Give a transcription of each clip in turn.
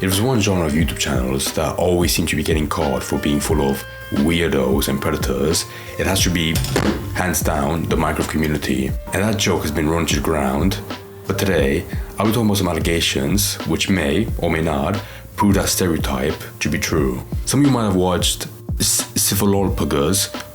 It was one genre of YouTube channels that always seem to be getting caught for being full of weirdos and predators. It has to be, hands down, the Minecraft community. And that joke has been run to the ground. But today, I'll be talking about some allegations which may or may not prove that stereotype to be true. Some of you might have watched Zyph,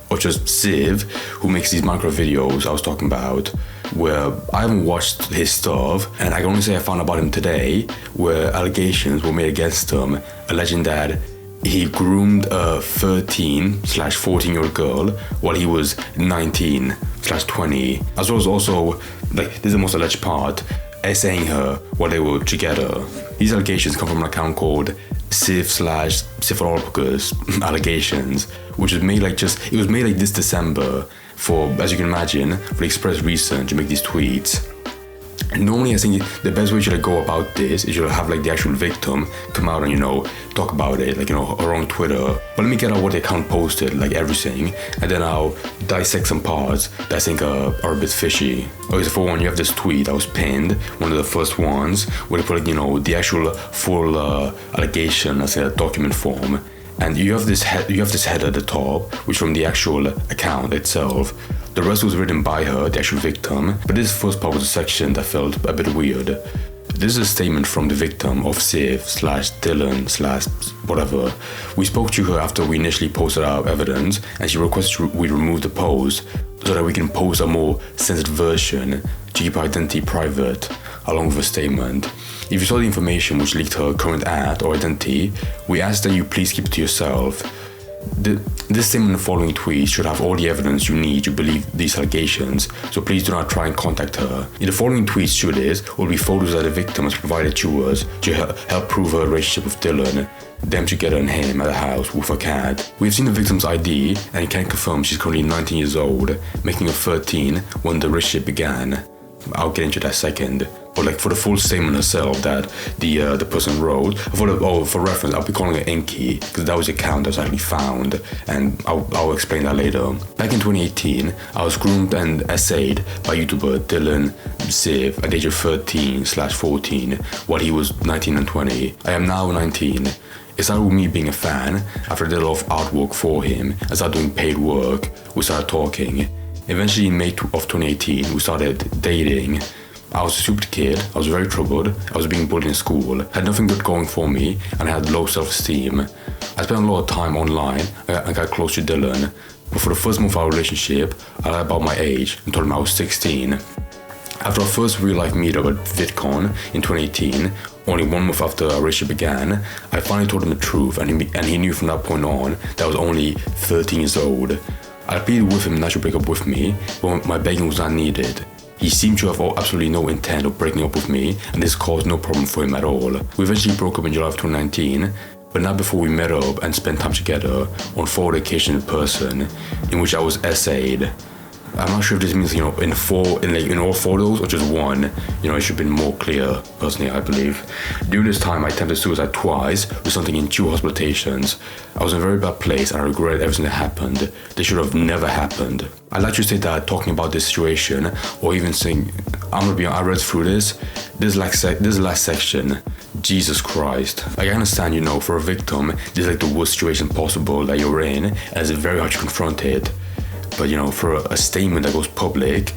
or just Zyph, who makes these Minecraft videos I was talking about, where I haven't watched his stuff, and I can only say I found about him today, where allegations were made against him, alleging that he groomed a 13/14-year-old girl while he was 19/20, as well as also, this is the most alleged part, essaying her while they were together. These allegations come from an account called Zyph/Zyph allegations, which was made this December for, as you can imagine, for the express reason to make these tweets. And normally I think the best way to go about this is you have the actual victim come out and talk about it, her own Twitter. But let me get out what the account posted, everything, and then I'll dissect some parts that I think are a bit fishy. Okay, so for one, you have this tweet that was pinned, one of the first ones, where they put the actual full allegation as a document form. And you have this header at the top, which from the actual account itself. The rest was written by her, the actual victim, but this first part was a section that felt a bit weird. This is a statement from the victim of Zyph/Dylan/whatever. We spoke to her after we initially posted our evidence, and she requested we remove the post so that we can post a more sensitive version to keep her identity private, along with a statement. If you saw the information which leaked her current ad or identity, we ask that you please keep it to yourself. This statement and the following tweets should have all the evidence you need to believe these allegations, so please do not try and contact her. In the following tweets to this will be photos that the victim has provided to us to help prove her relationship with Dylan, them together and him at the house with a cat. We have seen the victim's ID and can confirm she's currently 19 years old, making her 13 when the relationship began. I'll get into that second. But for the full statement herself that the person wrote, for reference, I'll be calling her Inky, because that was the account that was actually found, and I'll explain that later. Back in 2018, I was groomed and essayed by YouTuber Dylan Zyph at the age of 13/14, while he was 19 and 20. I am now 19. It started with me being a fan. After I did a lot of artwork for him, I started doing paid work, we started talking. Eventually in May of 2018, we started dating. I was a stupid kid, I was very troubled, I was being bullied in school, had nothing good going for me, and I had low self-esteem. I spent a lot of time online, I got close to Dylan, but for the first month of our relationship, I lied about my age and told him I was 16. After our first real-life meetup at VidCon in 2018, only 1 month after our relationship began, I finally told him the truth, and he knew from that point on that I was only 13 years old. I pleaded with him not to break up with me, but my begging was not needed. He seemed to have absolutely no intent of breaking up with me, and this caused no problem for him at all. We eventually broke up in July of 2019, but not before we met up and spent time together on 4 occasions in person, in which I was essayed. I'm not sure if this means, in all photos or just one. It should have been more clear, personally, I believe. During this time, I attempted suicide twice, resulting in 2 hospitalizations. I was in a very bad place and I regret everything that happened. This should have never happened. I'd like to say that talking about this situation, or even saying, I read through this. This last section, Jesus Christ. I understand, for a victim, this is the worst situation possible that you're in, and it's very hard to confront it. But for a statement that goes public,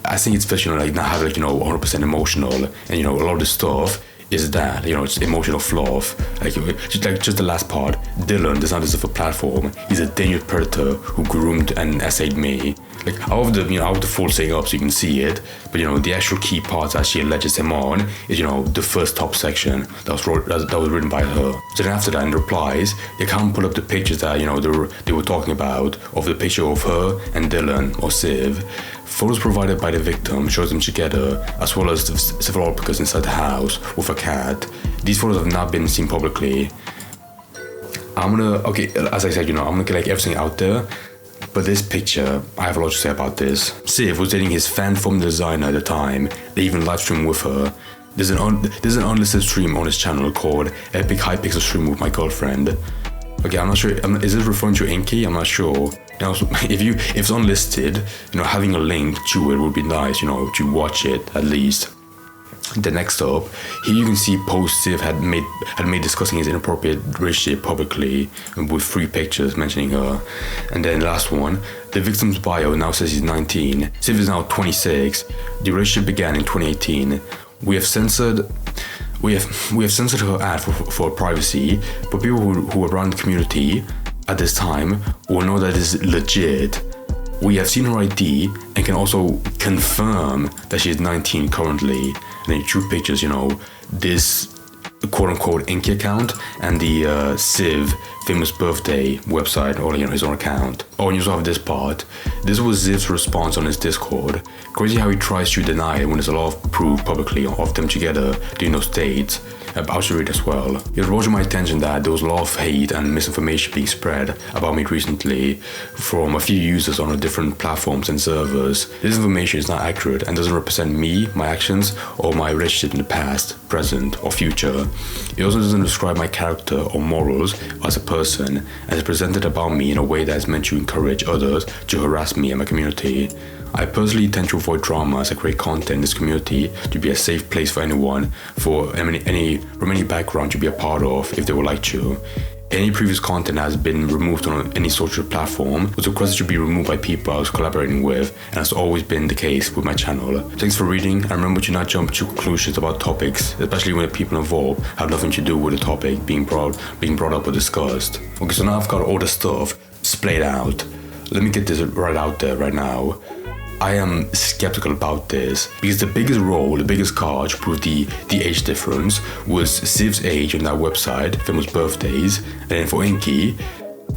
I think it's best not have 100% emotional, and a lot of the stuff is that it's emotional fluff. Just the last part. Dylan does not deserve a platform. He's a dangerous predator who groomed and essayed me. I'll have the full thing up so you can see it, but the actual key parts that she alleges him on is the first top section that was written by her. So then after that, in the replies, you can't pull up the pictures that they were talking about of the picture of her and Dylan or Zyph. Photos provided by the victim shows them together, as well as several pictures inside the house with a cat. These photos have not been seen publicly. As I said, I'm gonna get everything out there. But this picture, I have a lot to say about this. Zyph was dating his fan from designer at the time. They even live streamed with her. There's an unlisted stream on his channel called Epic High Pixel Stream with My Girlfriend. Okay, I'm not sure. Is it referring to Inky? I'm not sure. If it's unlisted, having a link to it would be nice, to watch it at least. Then next up, here you can see posts Zyph had made discussing his inappropriate relationship publicly with 3 pictures mentioning her. And then last one, the victim's bio now says he's 19. Zyph is now 26. The relationship began in 2018. We have censored her ad for privacy, but people who are around the community at this time will know that it's legit. We have seen her ID and can also confirm that she is 19 currently. And in 2 pictures, this quote-unquote Inky account and the Zyph famous birthday website, or his own account. Oh, and you also have this part. This was Zyph's response on his Discord. Crazy how he tries to deny it when there's a lot of proof publicly of them together doing those dates. I'll show it as well. It brought to my attention that there was a lot of hate and misinformation being spread about me recently from a few users on different platforms and servers. This information is not accurate and doesn't represent me, my actions, or my relationship in the past, present, or future. It also doesn't describe my character or morals as a person, and is presented about me in a way that is meant to encourage others to harass me and my community. I personally tend to avoid drama as I create content in this community to be a safe place for anyone from any background to be a part of if they would like to. Any previous content has been removed on any social platform was requested to be removed by people I was collaborating with, and has always been the case with my channel. Thanks for reading, and remember to not jump to conclusions about topics, especially when the people involved have nothing to do with the topic being brought up or discussed. Okay, so now I've got all the stuff splayed out. Let me get this right out there right now. I am skeptical about this because the biggest card to prove the age difference was Zyph's age on that website, famous birthdays, and then for Inky,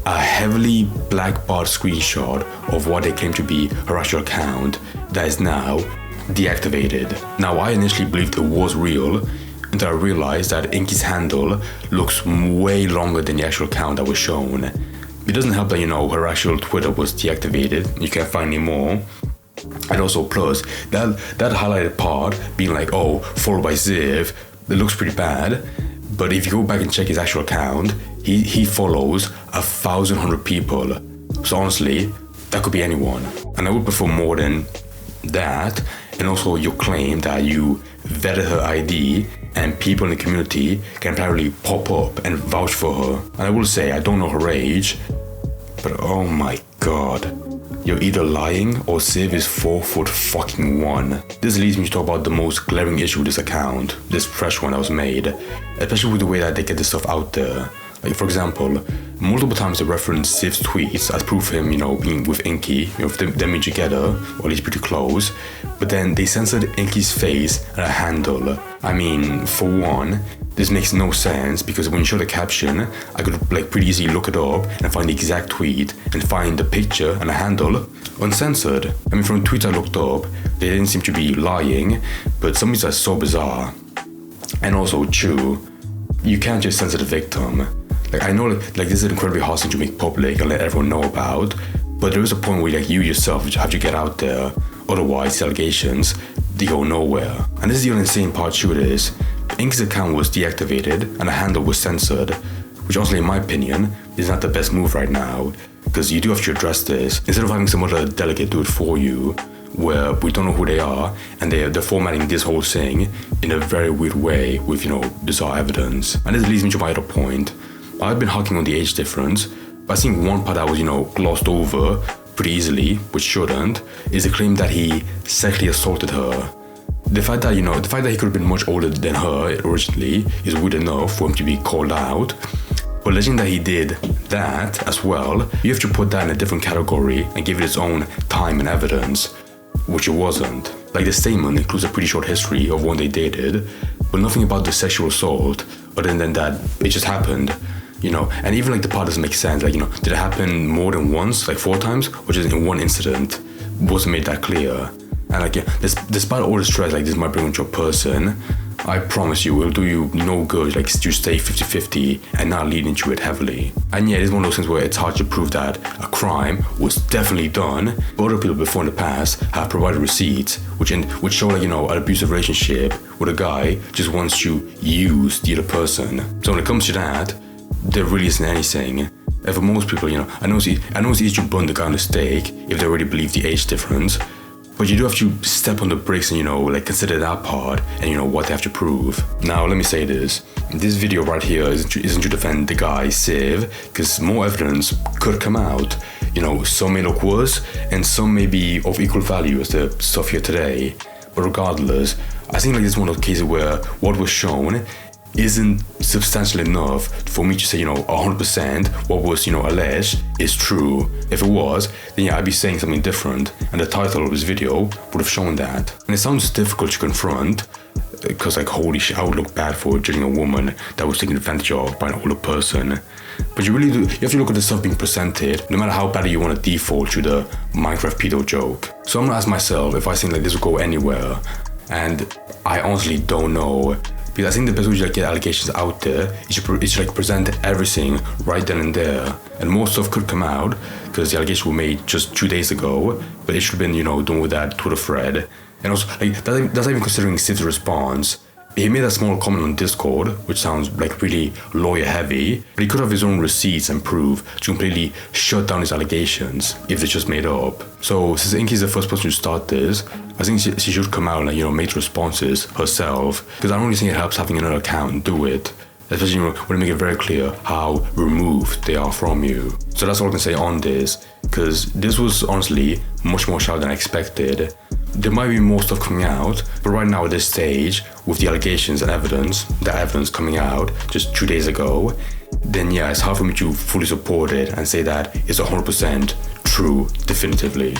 a heavily black-barred screenshot of what they claim to be her actual account that is now deactivated. Now, I initially believed it was real until I realized that Inky's handle looks way longer than the actual account that was shown. It doesn't help that, her actual Twitter was deactivated, you can't find any more. And also plus, that highlighted part being like, oh, followed by Zyph, it looks pretty bad. But if you go back and check his actual account, he follows 1,100 people. So honestly, that could be anyone. And I would prefer more than that. And also your claim that you vetted her ID and people in the community can apparently pop up and vouch for her. And I will say, I don't know her age, but oh my god. You're either lying or Zyph is 4'1". This leads me to talk about the most glaring issue with this account, this fresh one that was made, especially with the way that they get this stuff out there. Like, for example, multiple times they reference Zyph's tweets as proof of him, being with Inky, them being together, or at least pretty close, but then they censored Inky's face and a handle. I mean, for one, this makes no sense because when you show the caption, I could pretty easily look it up and find the exact tweet and find the picture and a handle uncensored. I mean, from the tweets I looked up, they didn't seem to be lying, but some of these are so bizarre. And also, you can't just censor the victim. I know this is an incredibly hard thing to make public and let everyone know about, but there is a point where you yourself have to get out there, otherwise these allegations, they go nowhere. And this is the insane part to this. Inky's account was deactivated and a handle was censored, which honestly in my opinion is not the best move right now, because you do have to address this instead of having some other delegate do it for you, where we don't know who they are and they're formatting this whole thing in a very weird way with bizarre evidence. And this leads me to my other point. I've been harking on the age difference, but I think one part that was glossed over pretty easily, which shouldn't, is the claim that he sexually assaulted her. The fact that he could have been much older than her originally is weird enough for him to be called out. But alleging that he did that as well, you have to put that in a different category and give it its own time and evidence, which it wasn't. The statement includes a pretty short history of when they dated, but nothing about the sexual assault other than that it just happened. And even the part doesn't make sense. Did it happen more than once, 4 times, or just in one incident? Wasn't made that clear. And despite all the stress this might bring onto a person, I promise you, it'll do you no good to stay 50-50 and not lead into it heavily. And yeah, it's one of those things where it's hard to prove that a crime was definitely done, but other people before in the past have provided receipts, which show an abusive relationship with a guy just wants to use the other person. So when it comes to that, there really isn't anything. And for most people, I know it's easy to burn the guy on the stake if they already believe the age difference. But you do have to step on the brakes and, like consider that part and, what they have to prove. Now, let me say this. This video right here isn't to defend the guy, Zyph, because more evidence could come out. Some may look worse and some may be of equal value as the stuff here today. But regardless, I think like this is one of the cases where what was shown isn't substantial enough for me to say, 100% what was, alleged is true. If it was, then yeah, I'd be saying something different, and the title of this video would have shown that. And it sounds difficult to confront, because like, holy shit, I would look bad for judging a woman that was taken advantage of by an older person. But you have to look at the stuff being presented, no matter how badly you want to default to the Minecraft pedo joke. So I'm gonna ask myself if I think like this will go anywhere, and I honestly don't know. Because I think the best way to get allegations out there is to like present everything right then and there. And more stuff could come out because the allegations were made just 2 days ago, but it should have been, done with that Twitter thread. And also, like, that's not even considering Zyph's response. He made a small comment on Discord, which sounds like really lawyer heavy, but he could have his own receipts and proof to completely shut down his allegations if they're just made up. So since Inky's the first person to start this, I think she should come out and make responses herself, because I don't really think it helps having another account and do it. Especially when they make it very clear how removed they are from you. So that's all I can say on this, because this was honestly much more shallow than I expected. There might be more stuff coming out, but right now at this stage, with the allegations and the evidence coming out just 2 days ago, then yeah, it's hard for me to fully support it and say that it's 100% true definitively.